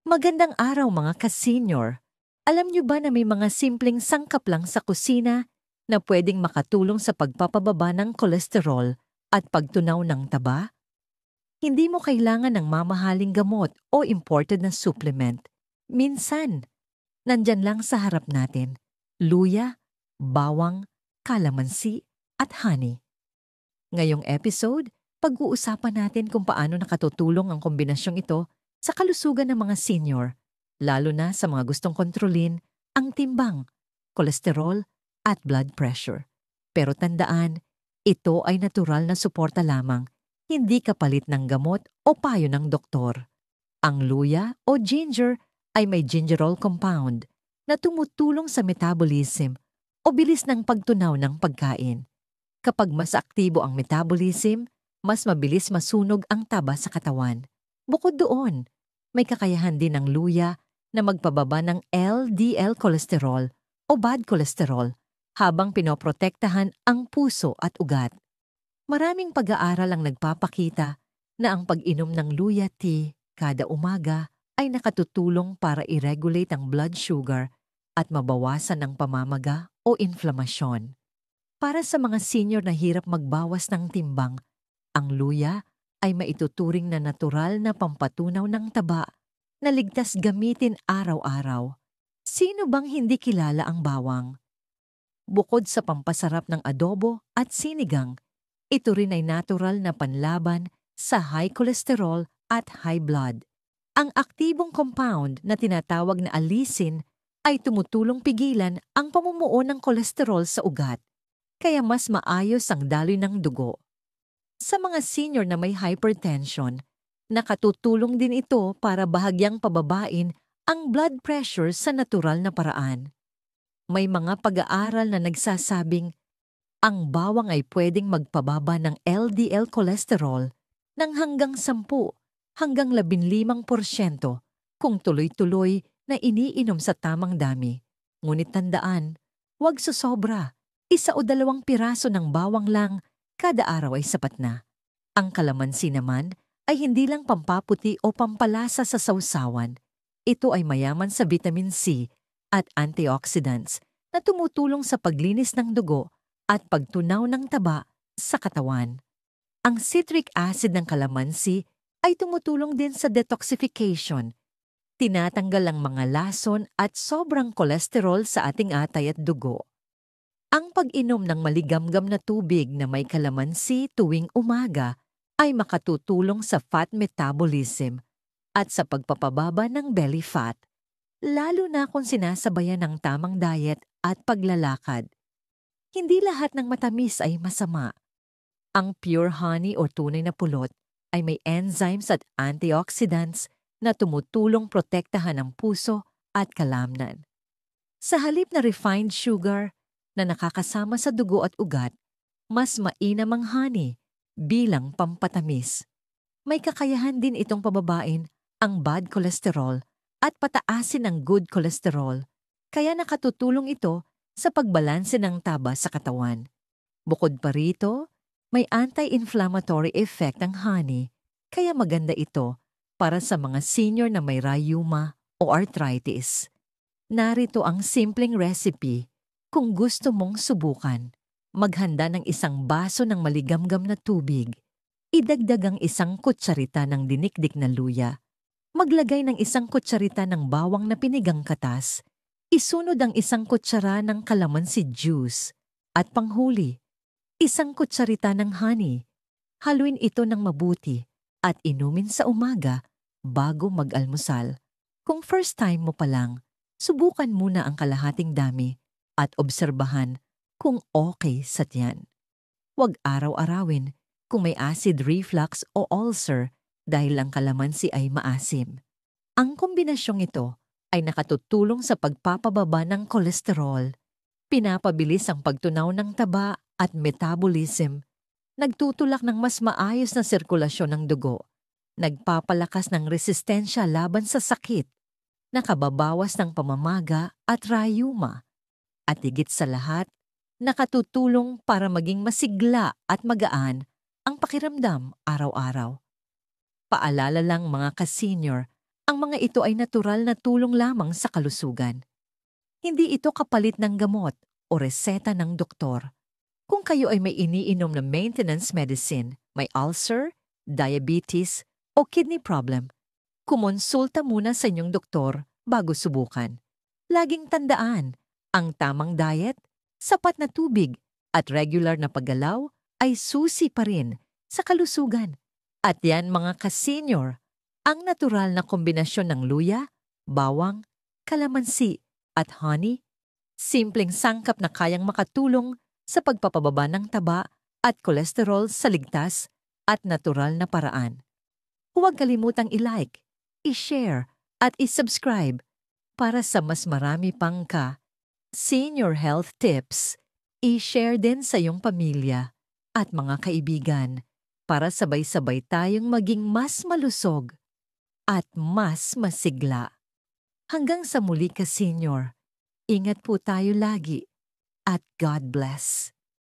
Magandang araw mga ka-senior. Alam niyo ba na may mga simpleng sangkap lang sa kusina na pwedeng makatulong sa pagpapababa ng kolesterol at pagtunaw ng taba? Hindi mo kailangan ng mamahaling gamot o imported na supplement. Minsan, nandyan lang sa harap natin, luya, bawang, kalamansi, at honey. Ngayong episode, pag-uusapan natin kung paano nakatutulong ang kombinasyong ito sa kalusugan ng mga senior, lalo na sa mga gustong kontrolin ang timbang, kolesterol at blood pressure. Pero tandaan, ito ay natural na suporta lamang, hindi kapalit ng gamot o payo ng doktor. Ang luya o ginger ay may gingerol compound na tumutulong sa metabolism o bilis ng pagtunaw ng pagkain. Kapag mas aktibo ang metabolism, mas mabilis masunog ang taba sa katawan. Bukod doon, may kakayahan din ng luya na magpababa ng LDL cholesterol o bad cholesterol habang pinoprotektahan ang puso at ugat. Maraming pag-aaral ang nagpapakita na ang pag-inom ng luya tea kada umaga ay nakatutulong para i-regulate ang blood sugar at mabawasan ang pamamaga o inflamasyon. Para sa mga senior na hirap magbawas ng timbang, ang luya ay maituturing na natural na pampatunaw ng taba na ligtas gamitin araw-araw. Sino bang hindi kilala ang bawang? Bukod sa pampasarap ng adobo at sinigang, ito rin ay natural na panlaban sa high cholesterol at high blood. Ang aktibong compound na tinatawag na allicin ay tumutulong pigilan ang pamumuo ng kolesterol sa ugat, kaya mas maayos ang daloy ng dugo. Sa mga senior na may hypertension, nakatutulong din ito para bahagyang pababain ang blood pressure sa natural na paraan. May mga pag-aaral na nagsasabing ang bawang ay pwedeng magpababa ng LDL cholesterol ng hanggang 10 hanggang 15% kung tuloy-tuloy na iniinom sa tamang dami. Ngunit tandaan, huwag susobra. 1 o 2 piraso ng bawang lang kada araw ay sapat na. Ang kalamansi naman ay hindi lang pampaputi o pampalasa sa sausawan. Ito ay mayaman sa vitamin C at antioxidants na tumutulong sa paglinis ng dugo at pagtunaw ng taba sa katawan. Ang citric acid ng kalamansi ay tumutulong din sa detoxification. Tinatanggal ang mga lason at sobrang kolesterol sa ating atay at dugo. Ang pag-inom ng maligamgam na tubig na may kalamansi tuwing umaga ay makatutulong sa fat metabolism at sa pagpapababa ng belly fat, lalo na kung sinasabayan ng tamang diet at paglalakad. Hindi lahat ng matamis ay masama. Ang pure honey o tunay na pulot ay may enzymes at antioxidants na tumutulong protektahan ang puso at kalamnan. Sa halip na refined sugar na nakakasama sa dugo at ugat, mas mainam ang honey bilang pampatamis. May kakayahan din itong pababain ang bad cholesterol at pataasin ang good cholesterol, kaya nakatutulong ito sa pagbalanse ng taba sa katawan. Bukod pa rito, may anti-inflammatory effect ang honey, kaya maganda ito para sa mga senior na may rheuma o arthritis. Narito ang simpleng recipe. Kung gusto mong subukan, maghanda ng 1 baso ng maligamgam na tubig. Idagdag ang 1 kutsarita ng dinikdik na luya. Maglagay ng 1 kutsarita ng bawang na pinigang katas. Isunod ang 1 kutsara ng kalamansi juice. At panghuli, 1 kutsarita ng honey. Haluin ito ng mabuti at inumin sa umaga bago mag-almusal. Kung first time mo pa lang, subukan muna ang kalahating dami at obserbahan kung okay sa tiyan. Huwag araw-arawin kung may acid reflux o ulcer dahil ang kalamansi ay maasim. Ang kombinasyong ito ay nakatutulong sa pagpapababa ng kolesterol, pinapabilis ang pagtunaw ng taba at metabolism, nagtutulak ng mas maayos na sirkulasyon ng dugo, nagpapalakas ng resistensya laban sa sakit, nakababawas ng pamamaga at rheuma, at higit sa lahat, nakatutulong para maging masigla at magaan ang pakiramdam araw-araw. Paalala lang mga ka-senior, Ang mga ito ay natural na tulong lamang sa kalusugan. Hindi ito kapalit ng gamot o reseta ng doktor. Kung kayo ay may iniinom na maintenance medicine, may ulcer, diabetes, o kidney problem, kumonsulta muna sa inyong doktor bago subukan. Laging tandaan, ang tamang diet, sapat na tubig, at regular na paggalaw ay susi pa rin sa kalusugan. At yan mga ka-senior, ang natural na kombinasyon ng luya, bawang, kalamansi, at honey, simpleng sangkap na kayang makatulong sa pagpapababa ng taba at kolesterol sa ligtas at natural na paraan. Huwag kalimutang i-like, i-share, at i-subscribe para sa mas marami pang senior health tips. I-share din sa iyong pamilya at mga kaibigan para sabay-sabay tayong maging mas malusog at mas masigla. Hanggang sa muli ka, senior. Ingat po tayo lagi at God bless.